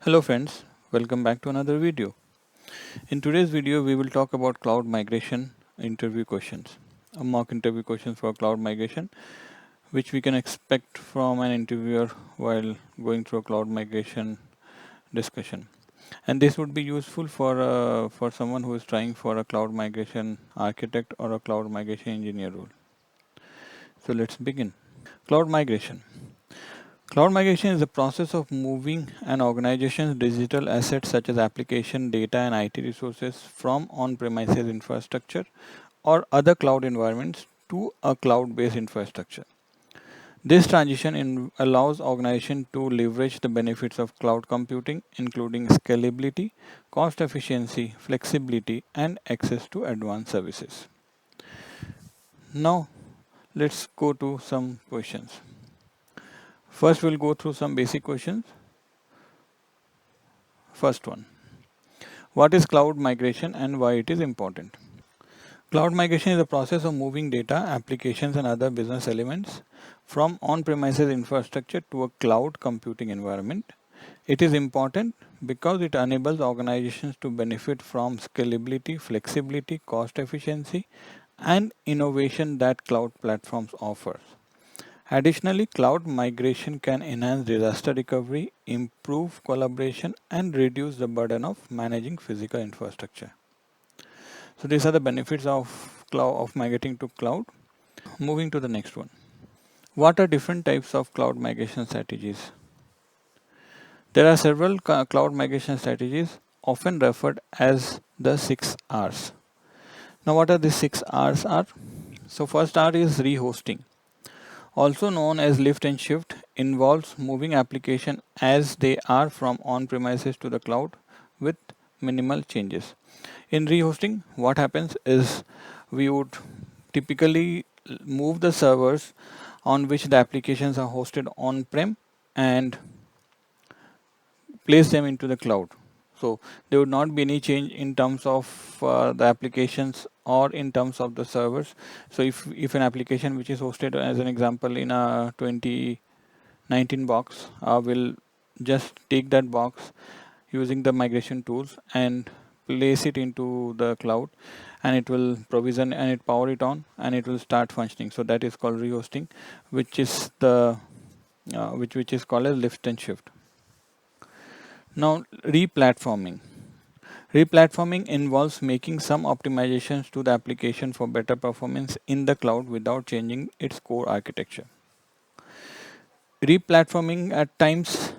Hello friends, welcome back to another video. In today's video, we will talk about cloud migration interview questions, a mock interview questions for cloud migration, which we can expect from an interviewer while going through a cloud migration discussion. And this would be useful for someone who is trying for a cloud migration architect or a cloud migration engineer role. So let's begin. Cloud migration. Cloud migration is the process of moving an organization's digital assets such as application, data, and IT resources from on-premises infrastructure or other cloud environments to a cloud-based infrastructure. This transition allows organizations to leverage the benefits of cloud computing, including scalability, cost efficiency, flexibility, and access to advanced services. Now, let's go to some questions. First, we'll go through some basic questions. First one. What is cloud migration and why it is important? Cloud migration is the process of moving data, applications, and other business elements from on-premises infrastructure to a cloud computing environment. It is important because it enables organizations to benefit from scalability, flexibility, cost efficiency, and innovation that cloud platforms offer. Additionally, cloud migration can enhance disaster recovery, improve collaboration, and reduce the burden of managing physical infrastructure. So these are the benefits of cloud of migrating to cloud. Moving to the next one. What are different types of cloud migration strategies? There are several cloud migration strategies, often referred as the 6 Rs. Now, what are the 6 Rs are? So first R is rehosting, also known as lift and shift, involves moving application as they are from on-premises to the cloud with minimal changes. In rehosting, what happens is we would typically move the servers on which the applications are hosted on-prem and place them into the cloud. So there would not be any change in terms of the applications or in terms of the servers. So if an application which is hosted as an example in a 2019 box will just take that box using the migration tools and place it into the cloud, and it will provision and it power it on and it will start functioning. So that is called rehosting, which is the which is called as lift and shift. Now, replatforming. Replatforming involves making some optimizations to the application for better performance in the cloud without changing its core architecture. Replatforming at times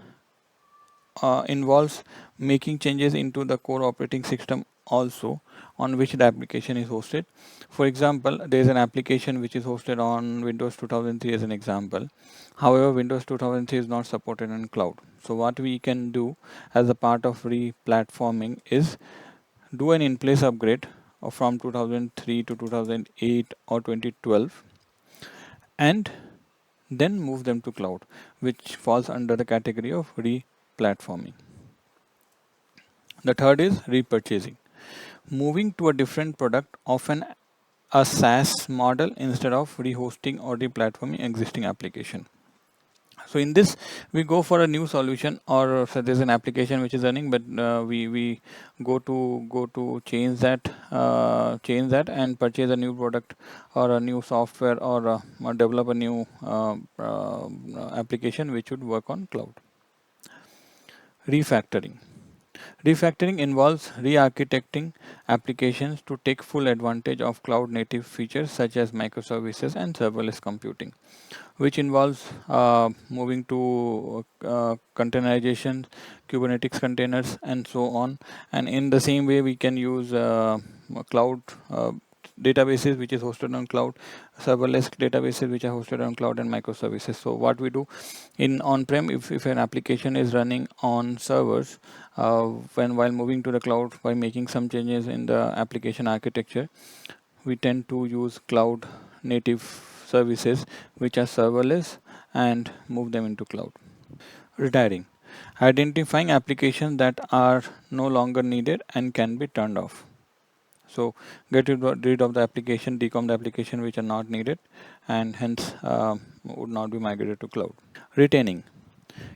involves making changes into the core operating system also on which the application is hosted. For example, there is an application which is hosted on Windows 2003 as an example. However, Windows 2003 is not supported in cloud. So what we can do as a part of replatforming is do an in-place upgrade from 2003 to 2008 or 2012 and then move them to cloud, which falls under the category of replatforming. The third is repurchasing, moving to a different product, often a SaaS model instead of rehosting or replatforming existing application. So in this, we go for a new solution, or so there's an application which is running, but we go to change that and purchase a new product or a new software or develop a new application which would work on cloud. Refactoring. Refactoring involves re-architecting applications to take full advantage of cloud-native features such as microservices and serverless computing, which involves moving to containerization, Kubernetes containers, and so on. And in the same way, we can use cloud databases which is hosted on cloud, serverless databases which are hosted on cloud, and microservices. So what we do in on-prem, if an application is running on servers, while moving to the cloud by making some changes in the application architecture, we tend to use cloud native services which are serverless and move them into cloud. Retiring. Identifying applications that are no longer needed and can be turned off. So get rid of the application, decom the application which are not needed and hence would not be migrated to cloud. Retaining.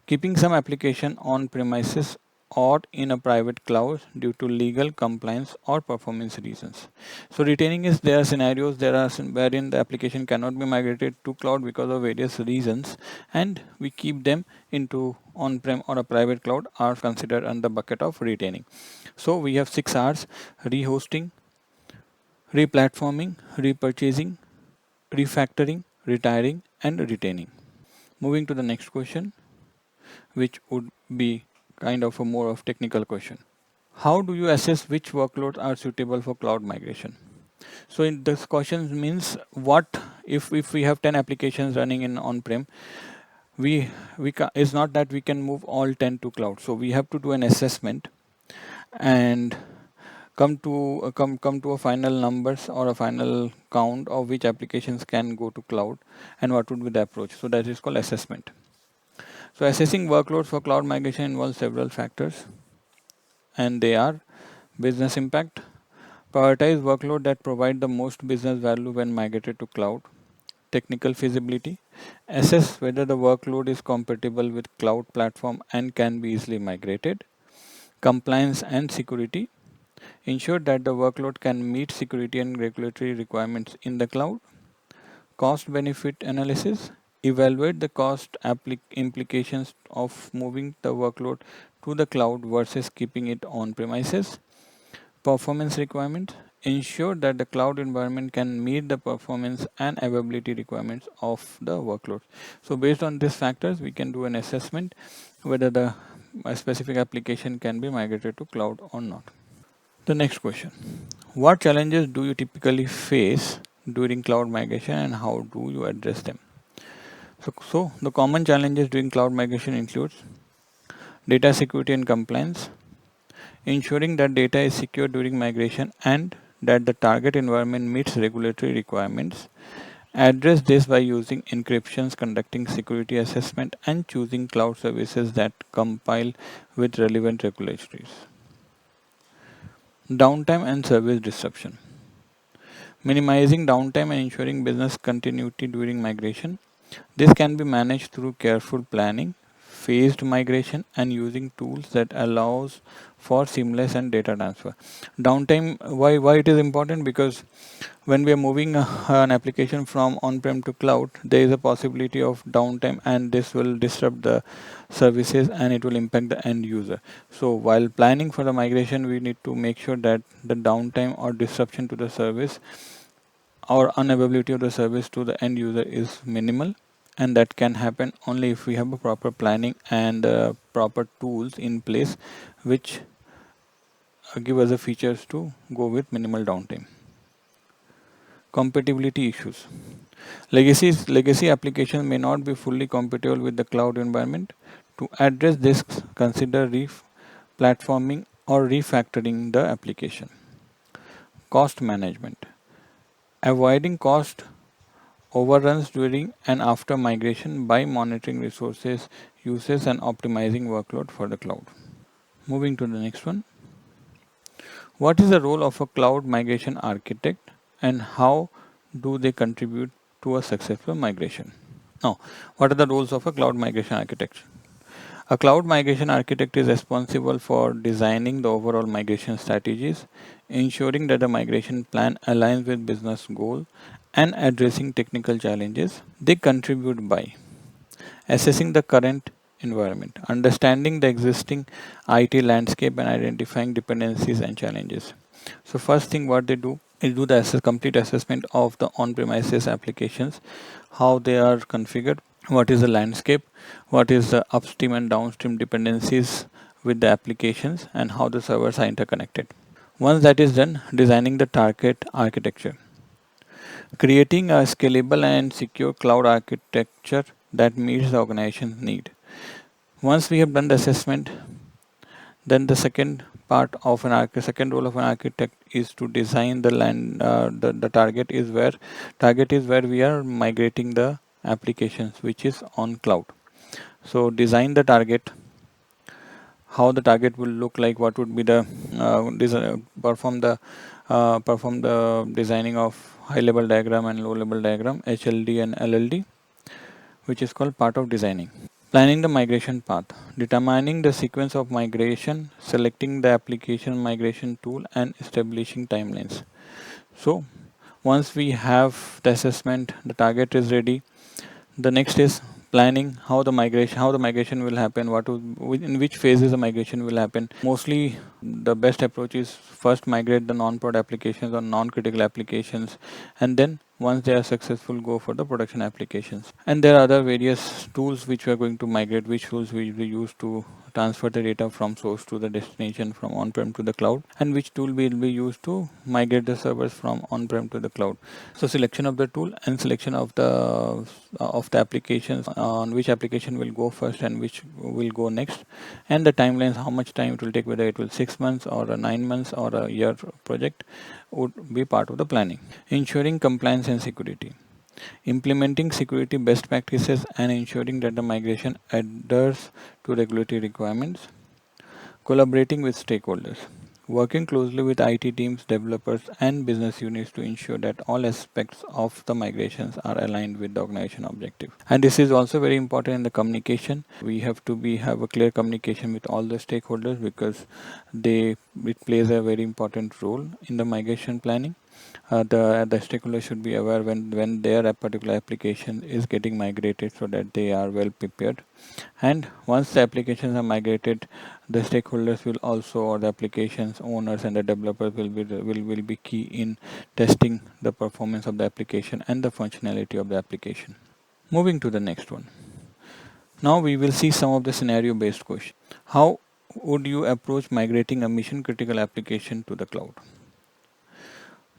Keeping some application on premises or in a private cloud due to legal compliance or performance reasons. So retaining is there are scenarios wherein the application cannot be migrated to cloud because of various reasons, and we keep them into on-prem or a private cloud are considered under the bucket of retaining. So we have 6 R's: rehosting, replatforming, repurchasing, refactoring, retiring, and retaining. Moving to the next question, which would be kind of a more of technical question. How do you assess which workloads are suitable for cloud migration? So in this question means what if we have 10 applications running in on-prem, it's not that we can move all 10 to cloud. So we have to do an assessment and come to a final numbers or a final count of which applications can go to cloud and what would be the approach. So that is called assessment. So assessing workloads for cloud migration involves several factors, and they are: business impact, prioritize workload that provide the most business value when migrated to cloud; technical feasibility, assess whether the workload is compatible with cloud platform and can be easily migrated; compliance and security, ensure that the workload can meet security and regulatory requirements in the cloud; cost benefit analysis, evaluate the implications of moving the workload to the cloud versus keeping it on premises; performance requirements, ensure that the cloud environment can meet the performance and availability requirements of the workload. So based on these factors, we can do an assessment whether the a specific application can be migrated to cloud or not. The next question: what challenges do you typically face during cloud migration and how do you address them? So the common challenges during cloud migration includes data security and compliance, ensuring that data is secure during migration and that the target environment meets regulatory requirements. Address this by using encryptions, conducting security assessment, and choosing cloud services that compile with relevant regulations. Downtime and service disruption. Minimizing downtime and ensuring business continuity during migration. This can be managed through careful planning, phased migration, and using tools that allows for seamless and data transfer. Downtime, why it is important? Because when we are moving an application from on-prem to cloud, there is a possibility of downtime, and this will disrupt the services and it will impact the end user. So while planning for the migration, we need to make sure that the downtime or disruption to the service or unavailability of the service to the end user is minimal, and that can happen only if we have a proper planning and proper tools in place which give us the features to go with minimal downtime. Compatibility issues. Legacy applications may not be fully compatible with the cloud environment. To address this, consider platforming or refactoring the application. Cost management. Avoiding cost overruns during and after migration by monitoring resources uses and optimizing workload for the cloud. Moving to the next one. What is the role of a cloud migration architect and how do they contribute to a successful migration? Now, what are the roles of a cloud migration architect? A cloud migration architect is responsible for designing the overall migration strategies, ensuring that the migration plan aligns with business goals, and addressing technical challenges. They contribute by assessing the current environment, understanding the existing IT landscape, and identifying dependencies and challenges. So, first thing what they do is do the complete assessment of the on-premises applications, how they are configured, what is the landscape, what is the upstream and downstream dependencies with the applications, and how the servers are interconnected. Once that is done, designing the target architecture, creating a scalable and secure cloud architecture that meets the organization's need. Once we have done the assessment, then the second role of an architect is to design the land. The target is where we are migrating the applications, which is on cloud. So design the target, how the target will look like, what would be the perform the designing of high level diagram and low level diagram, HLD and LLD, which is called part of designing. Planning the migration path, determining the sequence of migration, selecting the application migration tool, and establishing timelines. So, once we have the assessment, the target is ready. The next is planning how the migration will happen, in which phases the migration will happen. Mostly, the best approach is first migrate the non-prod applications or non-critical applications, and then once they are successful, go for the production applications. And there are other various tools which we are going to migrate, which tools we will use to transfer the data from source to the destination, from on-prem to the cloud, and which tool will be used to migrate the servers from on-prem to the cloud. So selection of the tool and selection of the applications, on which application will go first and which will go next, and the timelines, how much time it will take, whether it will 6 months or a 9 months or a year project, would be part of the planning. Ensuring compliance and security, implementing security best practices and ensuring that the migration adheres to regulatory requirements. Collaborating with stakeholders, working closely with IT teams, developers, and business units to ensure that all aspects of the migrations are aligned with the organization objective. And this is also very important in the communication. We have to have a clear communication with all the stakeholders, because it plays a very important role in the migration planning. The stakeholders should be aware when their particular application is getting migrated, so that they are well prepared. And once the applications are migrated, the stakeholders will also, or the applications owners and the developers will be key in testing the performance of the application and the functionality of the application. Moving to the next one. Now we will see some of the scenario based questions. How would you approach migrating a mission critical application to the cloud?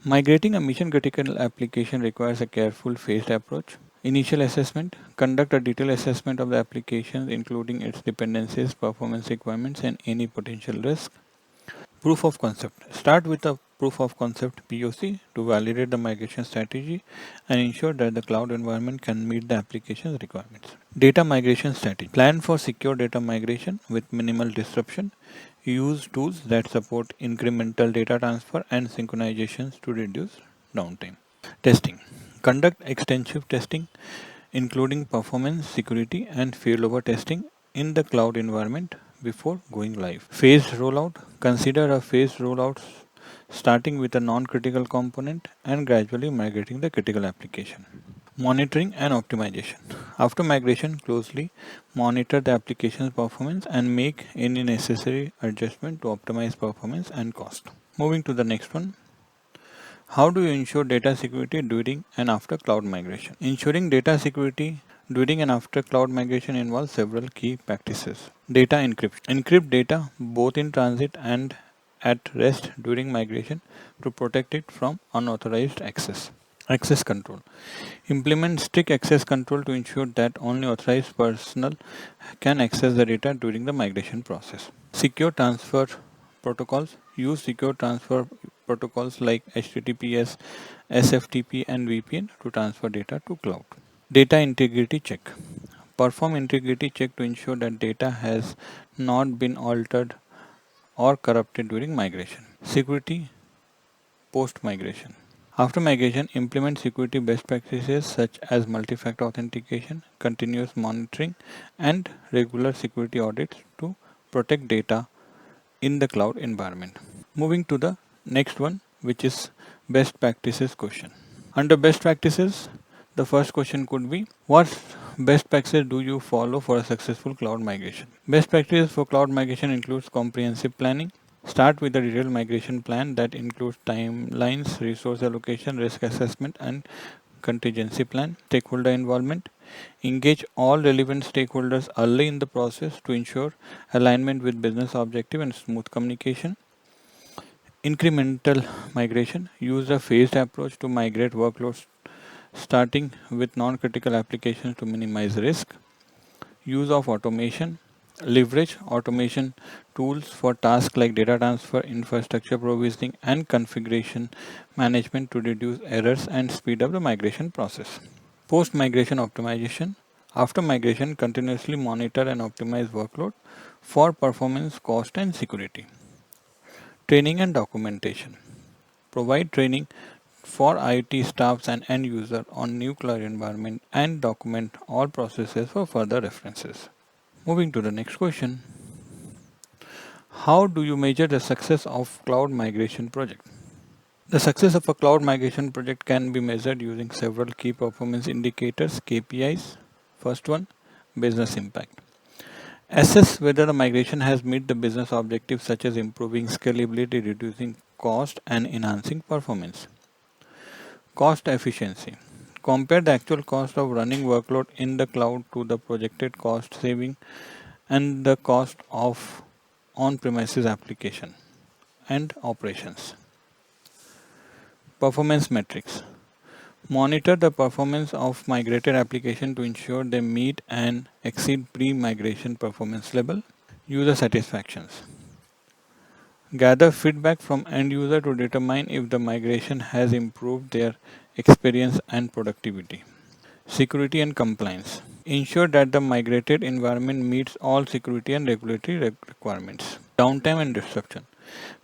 Migrating a mission critical application requires a careful phased approach. Initial assessment, conduct a detailed assessment of the application, including its dependencies, performance requirements, and any potential risk. Proof of concept, start with a proof of concept POC to validate the migration strategy and ensure that the cloud environment can meet the application's requirements. Data migration strategy, plan for secure data migration with minimal disruption. Use tools that support incremental data transfer and synchronizations to reduce downtime. Testing, conduct extensive testing including performance, security, and failover testing in the cloud environment before going live. Phased rollout, consider a phased rollout starting with a non-critical component and gradually migrating the critical application. Monitoring and optimization. After migration, closely monitor the application's performance and make any necessary adjustment to optimize performance and cost. Moving to the next one. How do you ensure data security during and after cloud migration? Ensuring data security during and after cloud migration involves several key practices. Data encryption. Encrypt data both in transit and at rest during migration to protect it from unauthorized access. Access control. Implement strict access control to ensure that only authorized personnel can access the data during the migration process. Secure transfer protocols. Use secure transfer protocols like HTTPS, SFTP, and VPN to transfer data to cloud. Data integrity check. Perform integrity check to ensure that data has not been altered or corrupted during migration. Security post migration. After migration, implement security best practices such as multi-factor authentication, continuous monitoring, and regular security audits to protect data in the cloud environment. Moving to the next one, which is best practices question. Under best practices, the first question could be, what best practices do you follow for a successful cloud migration? Best practices for cloud migration includes comprehensive planning. Start with a detailed migration plan that includes timelines, resource allocation, risk assessment, and contingency plan. Stakeholder involvement. Engage all relevant stakeholders early in the process to ensure alignment with business objective and smooth communication. Incremental migration. Use a phased approach to migrate workloads starting with non-critical applications to minimize risk. Use of automation. Leverage automation tools for tasks like data transfer, infrastructure provisioning, and configuration management to reduce errors and speed up the migration process. Post migration optimization. After migration, continuously monitor and optimize workload for performance, cost, and security. Training and documentation. Provide training for IT staffs and end user on nuclear environment and document all processes for further references. Moving to the next question. How do you measure the success of cloud migration project? The success of a cloud migration project can be measured using several key performance indicators, KPIs. First one, business impact. Assess whether the migration has met the business objectives such as improving scalability, reducing cost, and enhancing performance. Cost efficiency. Compare the actual cost of running workload in the cloud to the projected cost saving and the cost of on-premises application and operations. Performance metrics. Monitor the performance of migrated application to ensure they meet and exceed pre-migration performance level. User satisfactions. Gather feedback from end user to determine if the migration has improved their experience and productivity. Security and compliance. Ensure that the migrated environment meets all security and regulatory requirements. Downtime and disruption.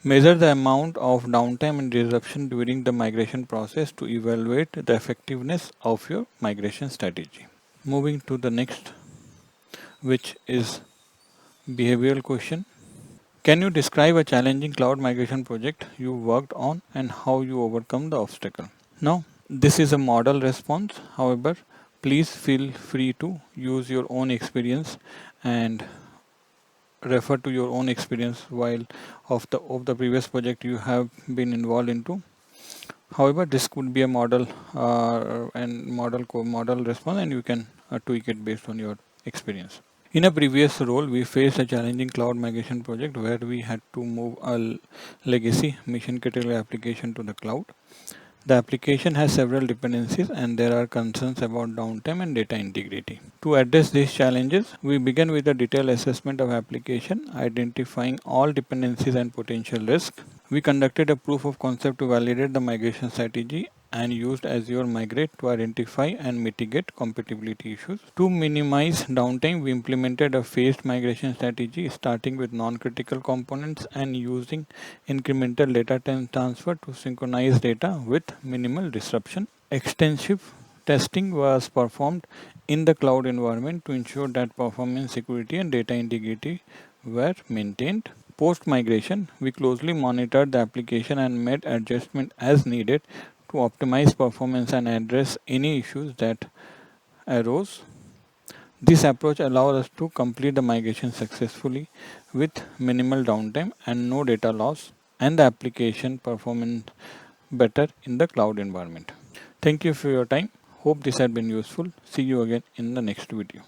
Measure the amount of downtime and disruption during the migration process to evaluate the effectiveness of your migration strategy. Moving to the next, which is behavioral question. Can you describe a challenging cloud migration project you worked on and how you overcome the obstacle? Now, this is a model response. However, please feel free to use your own experience and refer to your own experience while of the previous project you have been involved into. However, this could be a model response, and you can tweak it based on your experience. In a previous role, we faced a challenging cloud migration project where we had to move a legacy mission critical application to the cloud. The application has several dependencies and there are concerns about downtime and data integrity. To address these challenges, we began with a detailed assessment of application, identifying all dependencies and potential risks. We conducted a proof of concept to validate the migration strategy and used Azure Migrate to identify and mitigate compatibility issues. To minimize downtime, we implemented a phased migration strategy starting with non-critical components and using incremental data transfer to synchronize data with minimal disruption. Extensive testing was performed in the cloud environment to ensure that performance, security, and data integrity were maintained. Post migration, we closely monitored the application and made adjustments as needed to optimize performance and address any issues that arose. This approach allowed us to complete the migration successfully with minimal downtime and no data loss, and the application performance better in the cloud environment. Thank you for your time. Hope this had been useful. See you again in the next video.